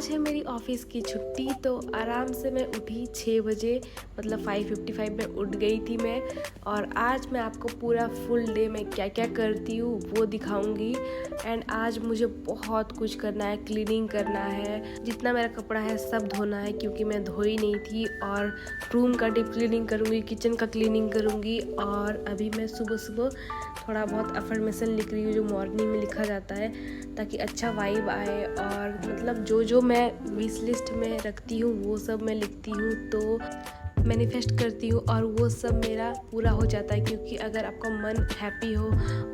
आज है मेरी ऑफिस की छुट्टी, तो आराम से मैं उठी 6 बजे, मतलब 5:55 में उठ गई थी मैं। और आज मैं आपको पूरा फुल डे में क्या क्या करती हूँ वो दिखाऊंगी। एंड आज मुझे बहुत कुछ करना है, क्लीनिंग करना है, जितना मेरा कपड़ा है सब धोना है क्योंकि मैं धोई नहीं थी। और रूम का डीप क्लीनिंग करूँगी, किचन का क्लीनिंग करूँगी। और अभी मैं सुबह सुबह थोड़ा बहुत अफर्मेशन लिख रही हूँ जो मॉर्निंग में लिखा जाता है, ताकि अच्छा वाइब आए। और मतलब जो मैं विश लिस्ट में रखती हूँ वो सब मैं लिखती हूँ, तो मैनिफेस्ट करती हूँ और वो सब मेरा पूरा हो जाता है। क्योंकि अगर आपका मन हैप्पी हो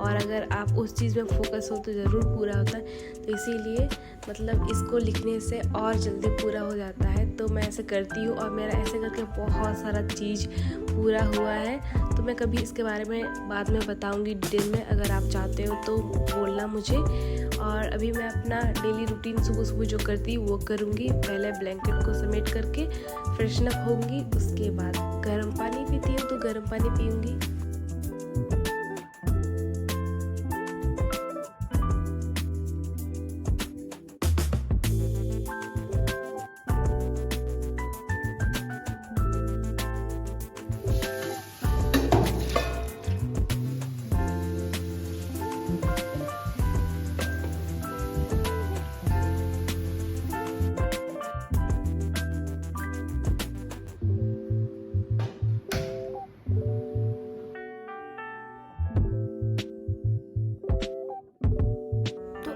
और अगर आप उस चीज़ में फोकस हो तो ज़रूर पूरा होता है। तो इसीलिए मतलब इसको लिखने से और जल्दी पूरा हो जाता है। तो मैं ऐसे करती हूँ और मेरा ऐसे करके बहुत सारा चीज़ पूरा हुआ है। तो मैं कभी इसके बारे में बाद में बताऊँगी डिटेल में, अगर आप चाहते हो तो बोलना मुझे। और अभी मैं अपना डेली रूटीन सुबह सुबह जो करती हूँ वो करूँगी। पहले ब्लैंकेट को समेट करके फ्रेशन अप होंगी, उसके बाद गर्म पानी पीती हूँ तो गर्म पानी पीऊँगी।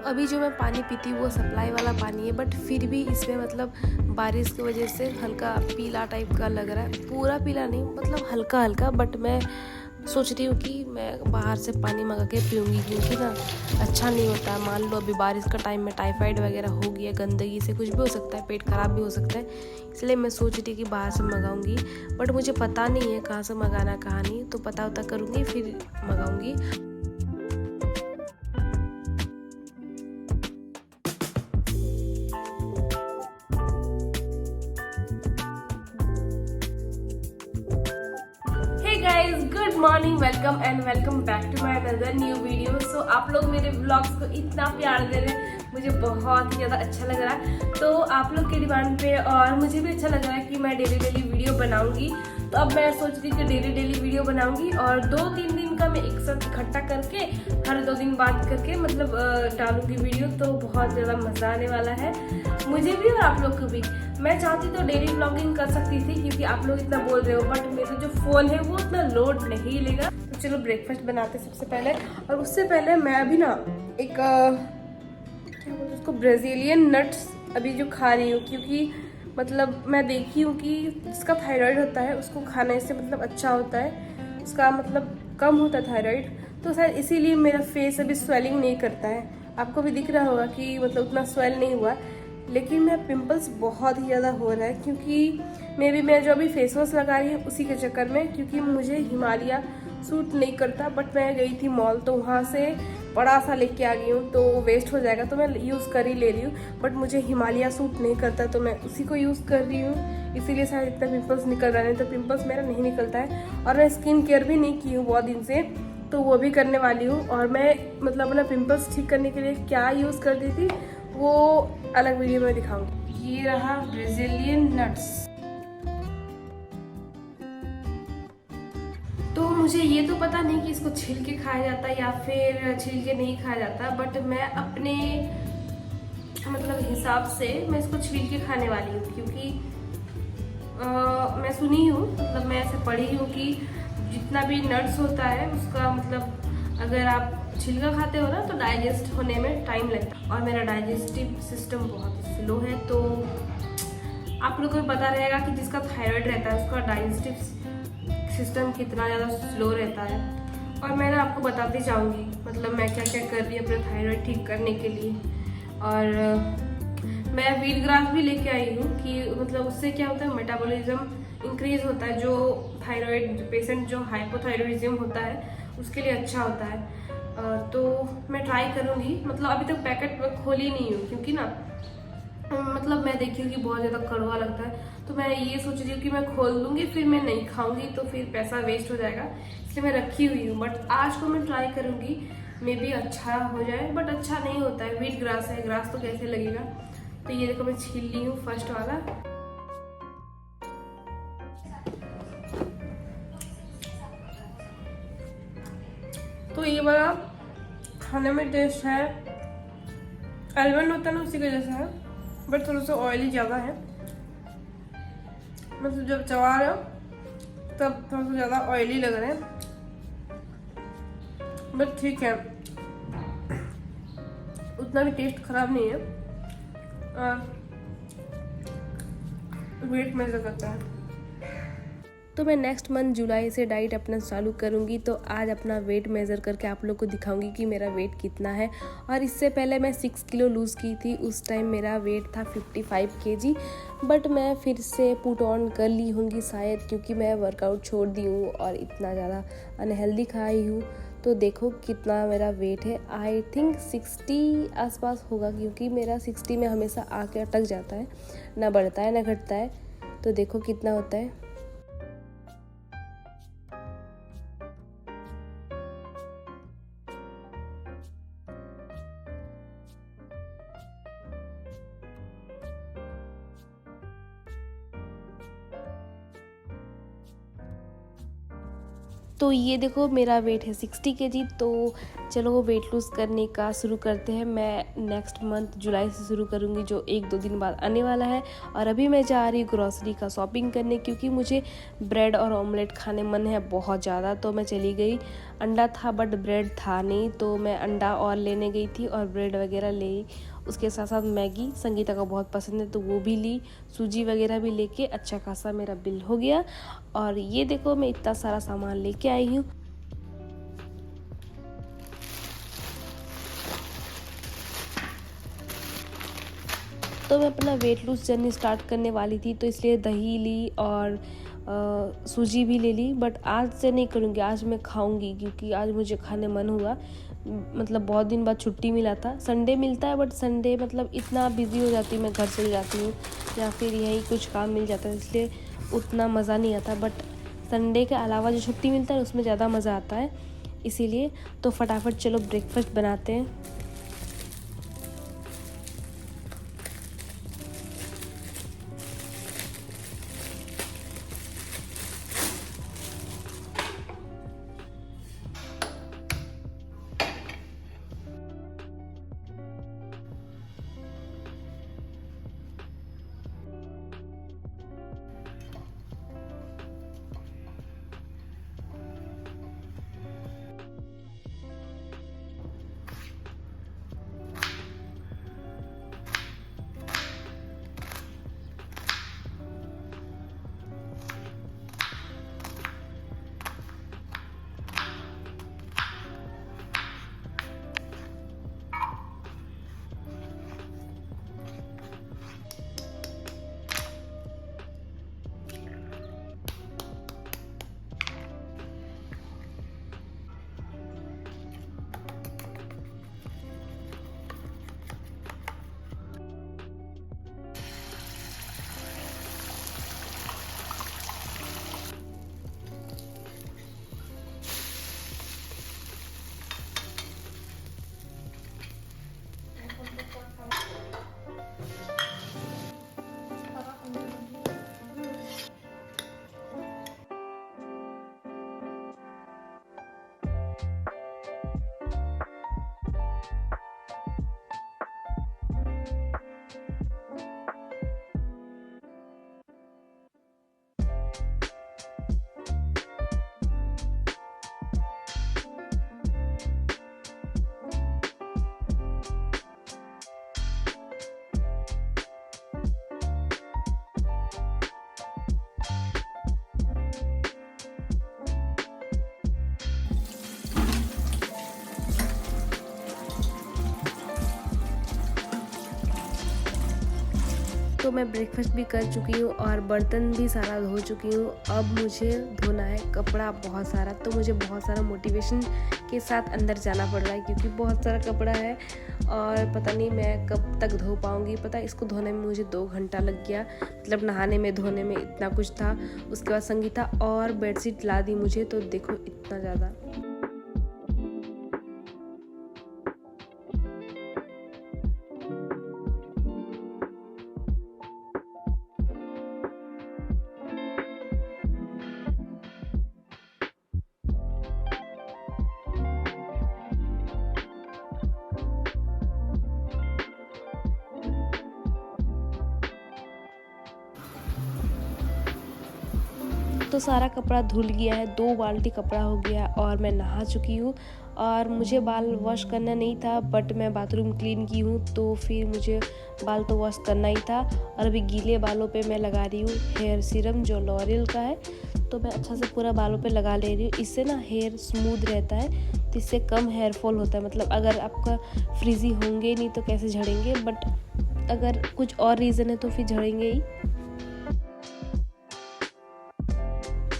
अभी जो मैं पानी पीती हूँ वो सप्लाई वाला पानी है, बट फिर भी इसमें मतलब बारिश की वजह से हल्का पीला टाइप का लग रहा है। पूरा पीला नहीं, मतलब हल्का हल्का। बट मैं सोच रही हूँ कि मैं बाहर से पानी मंगा के पीऊँगी, क्योंकि ना अच्छा नहीं होता है। मान लो अभी बारिश का टाइम में टाइफाइड वगैरह हो गया, गंदगी से कुछ भी हो सकता है, पेट खराब भी हो सकता है। इसलिए मैं सोच रही कि बाहर से मंगाऊँगी, बट मुझे पता नहीं है कहाँ से मंगाना कहाँ नहीं। तो पता उता करूँगी फिर मंगाऊँगी। Guys good morning, welcome and welcome back to my another new video. So आप लोग मेरे व्लॉग्स को इतना प्यार दे रहे हैं, मुझे बहुत ही ज़्यादा अच्छा लग रहा है। तो आप लोग की डिमांड पे और मुझे भी अच्छा लग रहा है कि मैं डेली वीडियो बनाऊंगी। तो अब मैं सोच रही थी कि डेली वीडियो बनाऊंगी और 2-3 दिन का मैं एक साथ इकट्ठा करके हर 2 दिन बाद करके मतलब डालूंगी वीडियो। तो बहुत ज़्यादा मज़ा आने वाला है मुझे भी और आप लोग को भी। मैं चाहती तो डेली व्लॉगिंग कर सकती थी क्योंकि आप लोग इतना बोल रहे हो, बट मेरा जो फ़ोन है वो उतना लोड नहीं लेगा। तो चलो ब्रेकफास्ट बनाते सबसे पहले। और उससे पहले मैं अभी ना एक क्या बोलते उसको, ब्राज़ीलियन नट्स अभी जो खा रही हूँ। क्योंकि मतलब मैं देखी हूँ कि जिसका थायराइड होता है उसको खाने से मतलब अच्छा होता है, उसका मतलब कम होता है थायराइड। तो शायद इसीलिए मेरा फेस अभी स्वेलिंग नहीं करता है। आपको भी दिख रहा होगा कि मतलब उतना स्वेल नहीं हुआ, लेकिन मेरा पिंपल्स बहुत ही ज़्यादा हो रहा है। क्योंकि मैं जो अभी फेस वॉश लगा रही हूँ उसी के चक्कर में, क्योंकि मुझे हिमालय सूट नहीं करता। बट मैं गई थी मॉल तो वहाँ से बड़ा सा लेके आ गई हूँ, तो वेस्ट हो जाएगा तो मैं यूज़ कर ही ले रही हूँ। बट मुझे हिमालय सूट नहीं करता तो मैं उसी को यूज़ कर रही हूँ, इसीलिए शायद इतना पिंपल्स निकल रहा है। नहीं तो पिंपल्स मेरा नहीं निकलता है। और मैं स्किन केयर भी नहीं की हूँ बहुत दिन से, तो वो भी करने वाली हूँ। और मैं मतलब अपना पिंपल्स ठीक करने के लिए क्या यूज़ करती थी वो अलग वीडियो में दिखाऊंगी। ये रहा ब्राज़ीलियन नट्स। तो मुझे ये तो पता नहीं कि इसको छिल के खाया जाता है या फिर छिल के नहीं खाया जाता, बट मैं अपने मतलब हिसाब से मैं इसको छील के खाने वाली हूँ। क्योंकि मैं सुनी हूँ, मतलब मैं ऐसे पढ़ी हूँ कि जितना भी नट्स होता है उसका मतलब अगर आप छिलका खाते हो ना तो डाइजेस्ट होने में टाइम लगता है। और मेरा डाइजेस्टिव सिस्टम बहुत स्लो है, तो आप लोगों को पता रहेगा कि जिसका थायराइड रहता है उसका डाइजेस्टिव सिस्टम कितना ज़्यादा स्लो रहता है। और मैं ना आपको बताती जाऊँगी मतलब मैं क्या क्या कर रही हूँ अपना थायराइड ठीक करने के लिए। और मैं व्हीट ग्रास भी लेके आई हूँ कि मतलब उससे क्या होता है, मेटाबॉलिज्म इंक्रीज होता है। जो थायराइड पेशेंट जो हाइपोथायरॉयडिज्म होता है उसके लिए अच्छा होता है। तो मैं ट्राई करूँगी। मतलब अभी तक पैकेट में खोली नहीं हूँ क्योंकि ना मतलब मैं देखी हूँ कि बहुत ज़्यादा कड़वा लगता है। तो मैं ये सोच रही हूँ कि मैं खोल लूँगी फिर मैं नहीं खाऊंगी तो फिर पैसा वेस्ट हो जाएगा, इसलिए मैं रखी हुई हूँ। बट आज को मैं ट्राई करूँगी, मे बी अच्छा हो जाए। बट अच्छा नहीं होता है, व्हीट ग्रास है, ग्रास तो कैसे लगेगा। तो ये देखो मैं छील ली हूँ फर्स्ट वाला। तो ये वाला खाने में टेस्ट है, आलमंड होता है ना उसी का जैसा है, बट थोड़ा सा ऑयली ज़्यादा है। मतलब जब चबा रहे हो तब थोड़ा सा ज़्यादा ऑयली लग रहे हैं, बट ठीक है, उतना भी टेस्ट खराब नहीं है। और वेट मेजर करता है। तो मैं नेक्स्ट मंथ जुलाई से डाइट अपना चालू करूँगी, तो आज अपना वेट मेज़र करके आप लोग को दिखाऊंगी कि मेरा वेट कितना है। और इससे पहले मैं 6 किलो लूज़ की थी, उस टाइम मेरा वेट था 55 kg, बट मैं फिर से पुट ऑन कर ली होंगी शायद, क्योंकि मैं वर्कआउट छोड़ दी हूँ और इतना ज़्यादा अनहेल्दी खाई हूँ। तो देखो कितना मेरा वेट है, आई थिंक 60 आसपास होगा, क्योंकि मेरा 60 में हमेशा आके अटक जाता है, ना बढ़ता है ना घटता है। तो देखो कितना होता है। तो ये देखो मेरा वेट है 60 kg। तो चलो वेट लूज़ करने का शुरू करते हैं। मैं नेक्स्ट मंथ जुलाई से शुरू करूँगी, जो 1-2 दिन बाद आने वाला है। और अभी मैं जा रही ग्रॉसरी का शॉपिंग करने, क्योंकि मुझे ब्रेड और ऑमलेट खाने मन है बहुत ज़्यादा। तो मैं चली गई, अंडा था बट ब्रेड था नहीं, तो मैं अंडा और लेने गई थी और ब्रेड वगैरह ले। उसके साथ साथ मैगी संगीता को बहुत पसंद है तो वो भी ली, सूजी वगैरह भी लेके अच्छा खासा मेरा बिल हो गया। और ये देखो मैं इतना सारा सामान लेके आई हूँ। तो मैं अपना वेट लूज जर्नी स्टार्ट करने वाली थी, तो इसलिए दही ली और सूजी भी ले ली। बट आज से नहीं करूँगी, आज मैं खाऊंगी, क्योंकि आज मुझे खाने मन हुआ। मतलब बहुत दिन बाद छुट्टी मिला था, संडे मिलता है बट संडे मतलब इतना बिजी हो जाती हूँ, मैं घर चली जाती हूँ या फिर यहीं कुछ काम मिल जाता है, इसलिए उतना मज़ा नहीं आता। बट संडे के अलावा जो छुट्टी मिलता है उसमें ज़्यादा मज़ा आता है, इसीलिए। तो फटाफट चलो ब्रेकफास्ट बनाते हैं। तो मैं ब्रेकफास्ट भी कर चुकी हूँ और बर्तन भी सारा धो चुकी हूँ। अब मुझे धोना है कपड़ा बहुत सारा, तो मुझे बहुत सारा मोटिवेशन के साथ अंदर जाना पड़ रहा है, क्योंकि बहुत सारा कपड़ा है और पता नहीं मैं कब तक धो पाऊँगी। पता इसको धोने में मुझे 2 घंटा लग गया, मतलब नहाने में धोने में इतना कुछ था। उसके बाद संगीता और बेडशीट ला दी मुझे, तो देखो इतना ज़्यादा। तो सारा कपड़ा धुल गया है, 2 बाल्टी कपड़ा हो गया और मैं नहा चुकी हूँ। और मुझे बाल वॉश करना नहीं था बट मैं बाथरूम क्लीन की हूँ तो फिर मुझे बाल तो वॉश करना ही था। और अभी गीले बालों पे मैं लगा रही हूँ हेयर सीरम जो लॉरियल का है, तो मैं अच्छा से पूरा बालों पे लगा ले रही हूँ। इससे ना हेयर स्मूथ रहता है, तो इससे कम हेयर फॉल होता है। मतलब अगर आपका फ्रीजी होंगे नहीं तो कैसे झड़ेंगे, बट अगर कुछ और रीज़न है तो फिर झड़ेंगे ही।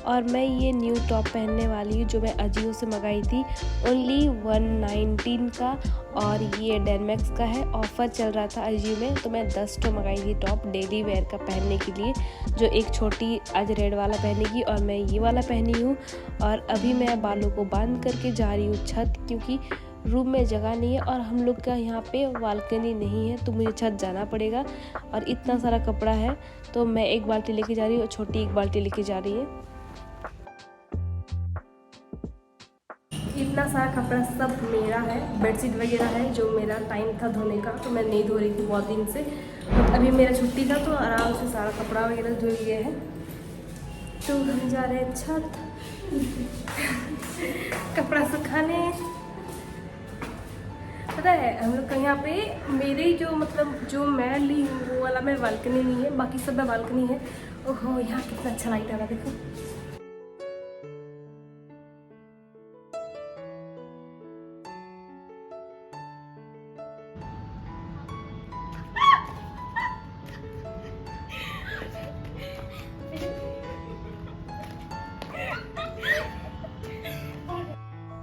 और मैं ये न्यू टॉप पहनने वाली हूँ जो मैं अजियो से मंगाई थी, ओनली 119 का, और ये डेनमैक्स का है। ऑफ़र चल रहा था अजियो में, तो मैं 10 तो मंगाई थी टॉप डेली वेयर का पहनने के लिए। जो एक छोटी आज रेड वाला पहनेगी और मैं ये वाला पहनी हूँ। और अभी मैं बालों को बांध करके जा रही हूँ छत, क्योंकि रूम में जगह नहीं है और हम लोग का यहाँ पे बालकनी नहीं है, तो मुझे छत जाना पड़ेगा। और इतना सारा कपड़ा है तो मैं एक बाल्टी लेके जा रही हूँ और छोटी एक बाल्टी लेके जा रही है। इतना सारा कपड़ा सब मेरा है, बेडशीट वगैरह है जो मेरा टाइम था धोने का, तो मैं नहीं धो रही थी बहुत दिन से। अभी मेरा छुट्टी था तो आराम से सारा कपड़ा वगैरह धुल गया है। तो हम जा रहे हैं छत कपड़ा सुखाने। पता है हम लोग का यहाँ पे मेरी जो मतलब जो मैं ली हूँ वो वाला में बालकनी नहीं है, बाकी सब में बालकनी है। ओहो यहाँ कितना अच्छा लाइट आ रहा है, देखो।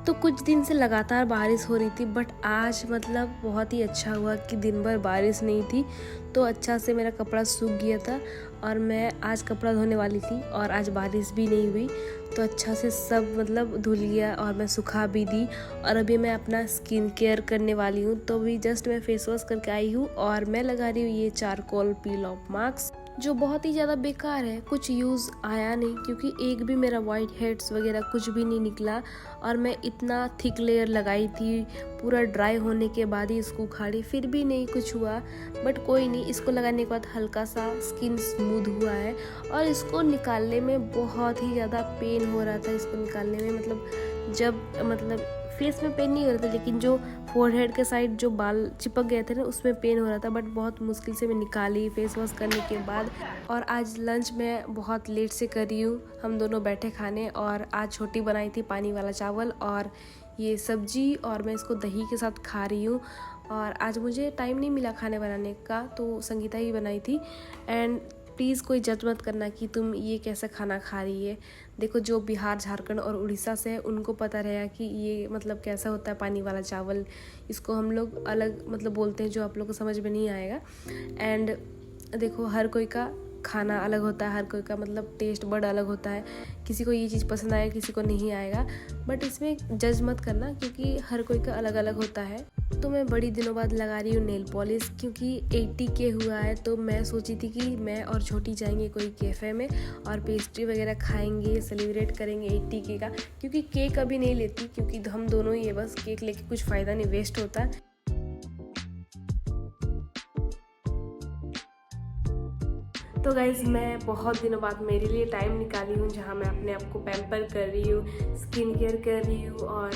तो कुछ दिन से लगातार बारिश हो रही थी, बट आज मतलब बहुत ही अच्छा हुआ कि दिन भर बारिश नहीं थी, तो अच्छा से मेरा कपड़ा सूख गया था। और मैं आज कपड़ा धोने वाली थी और आज बारिश भी नहीं हुई, तो अच्छा से सब मतलब धुल गया और मैं सुखा भी दी। और अभी मैं अपना स्किन केयर करने वाली हूँ, तो अभी जस्ट मैं फेस वॉश करके आई हूँ और मैं लगा रही हूँ ये चारकोल पील ऑफ मास्क, जो बहुत ही ज़्यादा बेकार है, कुछ यूज़ आया नहीं, क्योंकि एक भी मेरा वाइट हेड्स वगैरह कुछ भी नहीं निकला। और मैं इतना थिक लेयर लगाई थी, पूरा ड्राई होने के बाद ही इसको उखाड़ी, फिर भी नहीं कुछ हुआ। बट कोई नहीं, इसको लगाने के बाद हल्का सा स्किन स्मूथ हुआ है। और इसको निकालने में बहुत ही ज़्यादा पेन हो रहा था, इसको निकालने में मतलब जब मतलब फेस में पेन नहीं हो रहा था, लेकिन जो फोरहेड के साइड जो बाल चिपक गए थे ना उसमें पेन हो रहा था। बट बहुत मुश्किल से मैं निकाली फेस वॉश करने के बाद। और आज लंच मैं बहुत लेट से कर रही हूँ, हम दोनों बैठे खाने। और आज छोटी बनाई थी पानी वाला चावल और ये सब्जी, और मैं इसको दही के साथ खा रही हूँ। और आज मुझे टाइम नहीं मिला खाने बनाने का, तो संगीता ही बनाई थी। एंड प्लीज़ कोई जज मत करना कि तुम ये कैसा खाना खा रही है। देखो जो बिहार, झारखंड और उड़ीसा से है उनको पता रहेगा कि ये मतलब कैसा होता है पानी वाला चावल। इसको हम लोग अलग मतलब बोलते हैं, जो आप लोग को समझ में नहीं आएगा। एंड देखो हर कोई का खाना अलग होता है, हर कोई का मतलब टेस्ट बड़ा अलग होता है। किसी को ये चीज़ पसंद आएगा, किसी को नहीं आएगा। बट इसमें जज मत करना, क्योंकि हर कोई का अलग अलग होता है। तो मैं बड़ी दिनों बाद लगा रही हूँ नेल पॉलिश, क्योंकि 80K हुआ है। तो मैं सोची थी कि मैं और छोटी जाएंगे कोई कैफ़े में और पेस्ट्री वगैरह खाएंगे, सेलिब्रेट करेंगे 80K का। क्योंकि केक अभी नहीं लेती, क्योंकि हम दोनों ही है, बस केक लेके कुछ फ़ायदा नहीं, वेस्ट होता है। तो गाइज़ मैं बहुत दिनों बाद मेरे लिए टाइम निकाली हूँ, जहाँ मैं अपने आप को पैम्पर कर रही हूँ, स्किन केयर कर रही हूँ और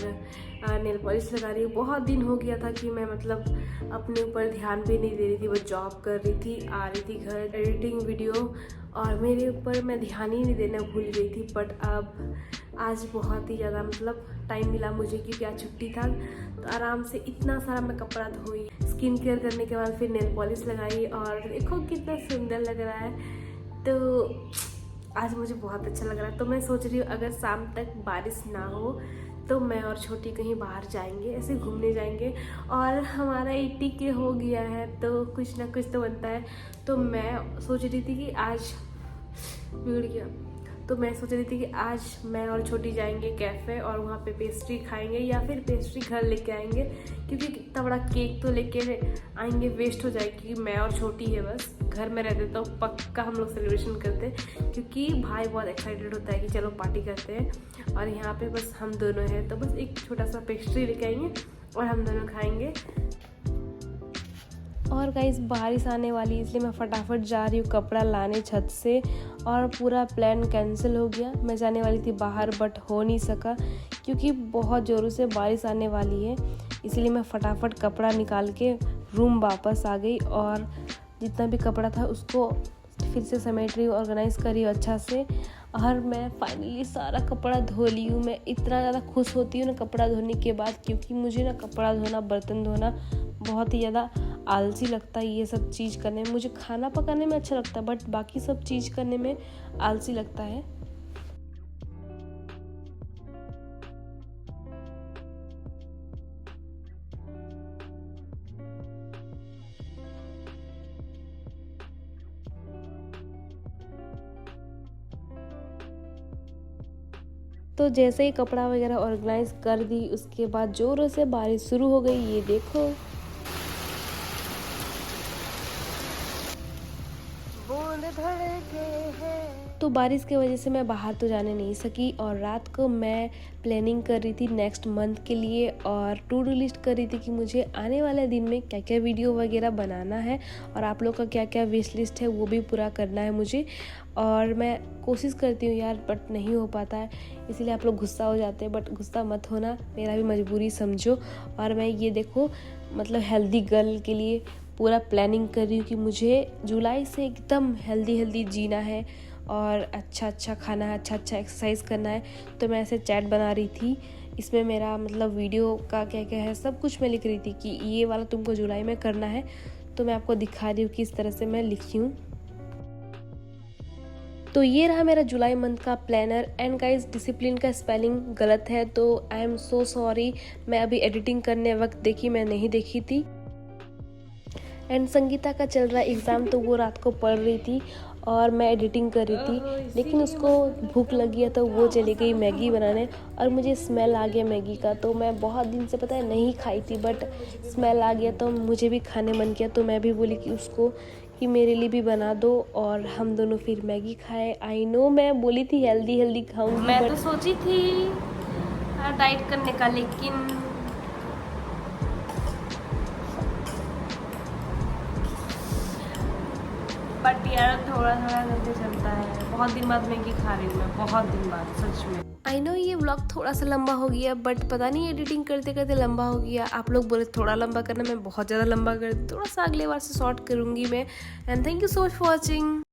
नेल पॉलिश लगा रही हूँ। बहुत दिन हो गया था कि मैं मतलब अपने ऊपर ध्यान भी नहीं दे रही थी, वो जॉब कर रही थी, आ रही थी घर, एडिटिंग वीडियो, और मेरे ऊपर मैं ध्यान ही नहीं देना भूल गई थी। बट अब आज बहुत ही ज़्यादा मतलब टाइम मिला मुझे, क्योंकि आज छुट्टी था, तो आराम से इतना सारा मैं कपड़ा धोई, स्किन केयर करने के बाद फिर नेल पॉलिश लगाई, और देखो कितना सुंदर लग रहा है। तो आज मुझे बहुत अच्छा लग रहा है। तो मैं सोच रही हूँ अगर शाम तक बारिश ना हो तो मैं और छोटी कहीं बाहर जाएंगे, ऐसे घूमने जाएंगे। और हमारा 80K हो गया है, तो कुछ ना कुछ तो बनता है। तो मैं सोच रही थी कि आज बिगड़ गया, तो मैं सोच रही थी कि आज मैं और छोटी जाएंगे कैफ़े और वहाँ पे पेस्ट्री खाएंगे, या फिर पेस्ट्री घर लेके आएंगे, क्योंकि कितना बड़ा केक तो लेके आएंगे, वेस्ट हो जाएगी। क्योंकि मैं और छोटी है, बस घर में रहते तो पक्का हम लोग सेलिब्रेशन करते, क्योंकि भाई बहुत एक्साइटेड होता है कि चलो पार्टी करते हैं। और यहाँ पे बस हम दोनों हैं, तो बस एक छोटा सा पेस्ट्री लेके आएंगे और हम दोनों खाएंगे। और गाइस बारिश आने वाली इसलिए मैं फटाफट जा रही हूँ कपड़ा लाने छत से, और पूरा प्लान कैंसिल हो गया। मैं जाने वाली थी बाहर बट हो नहीं सका क्योंकि बहुत ज़ोरों से बारिश आने वाली है, इसलिए मैं फटाफट कपड़ा निकाल के रूम वापस आ गई और जितना भी कपड़ा था उसको फिर से समेट रही हूँ, ऑर्गेनाइज़ कर रही हूँ अच्छा से। और मैं फाइनली सारा कपड़ा धो ली हूँ। मैं इतना ज़्यादा खुश होती हूँ ना कपड़ा धोने के बाद, क्योंकि मुझे ना कपड़ा धोना, बर्तन धोना बहुत ही ज़्यादा आलसी लगता है। ये सब चीज़ करने में मुझे खाना पकाने में अच्छा लगता है बट बाकी सब चीज़ करने में आलसी लगता है। तो जैसे ही कपड़ा वगैरह ऑर्गेनाइज कर दी उसके बाद ज़ोरों से बारिश शुरू हो गई। ये देखो बूंद धड़के हैं। तो बारिश की वजह से मैं बाहर तो जाने नहीं सकी और रात को मैं प्लानिंग कर रही थी नेक्स्ट मंथ के लिए और टू डू लिस्ट कर रही थी कि मुझे आने वाले दिन में क्या क्या वीडियो वगैरह बनाना है और आप लोग का क्या क्या विश लिस्ट है वो भी पूरा करना है मुझे। और मैं कोशिश करती हूँ यार बट नहीं हो पाता है, इसीलिए आप लोग गुस्सा हो जाते हैं बट गुस्सा मत होना, मेरा भी मजबूरी समझो। और मैं ये देखो मतलब हेल्दी गर्ल के लिए पूरा प्लानिंग कर रही हूँ कि मुझे जुलाई से एकदम हेल्दी जीना है और अच्छा खाना है, अच्छा एक्सरसाइज करना है। तो मैं ऐसे चैट बना रही थी, इसमें मेरा मतलब वीडियो का क्या क्या है सब कुछ मैं लिख रही थी कि ये वाला तुमको जुलाई में करना है। तो मैं आपको दिखा रही हूँ कि इस तरह से मैं लिखी हूँ। तो ये रहा मेरा जुलाई मंथ का प्लानर। एंड गाइस डिसिप्लिन का स्पेलिंग गलत है तो आई एम सो सॉरी। मैं अभी एडिटिंग करने वक्त देखी, मैं नहीं देखी थी। एंड संगीता का चल रहा एग्ज़ाम तो वो रात को पढ़ रही थी और मैं एडिटिंग कर रही थी, लेकिन उसको भूख लगी है तो वो चली गई मैगी बनाने और मुझे स्मेल आ गया मैगी का। तो मैं बहुत दिन से पता है नहीं खाई थी बट स्मेल आ गया तो मुझे भी खाने मन किया। तो मैं भी बोली कि उसको कि मेरे लिए भी बना दो और हम दोनों फिर मैगी खाए। आई नो मैं बोली थी हेल्दी खाऊंगी, मैं तो सोची थी डाइट करने का, लेकिन बट यार थोड़ा करके चलता है। बहुत दिन बाद मैगी खा रही हूँ मैं, बहुत दिन बाद सच में। आई नो ये व्लॉग थोड़ा सा लंबा हो गया बट पता नहीं एडिटिंग करते करते लंबा हो गया। आप लोग बोले थोड़ा लंबा करना, मैं बहुत ज़्यादा लंबा कर, थोड़ा सा अगले बार से शॉर्ट करूँगी मैं। And thank you so much for watching.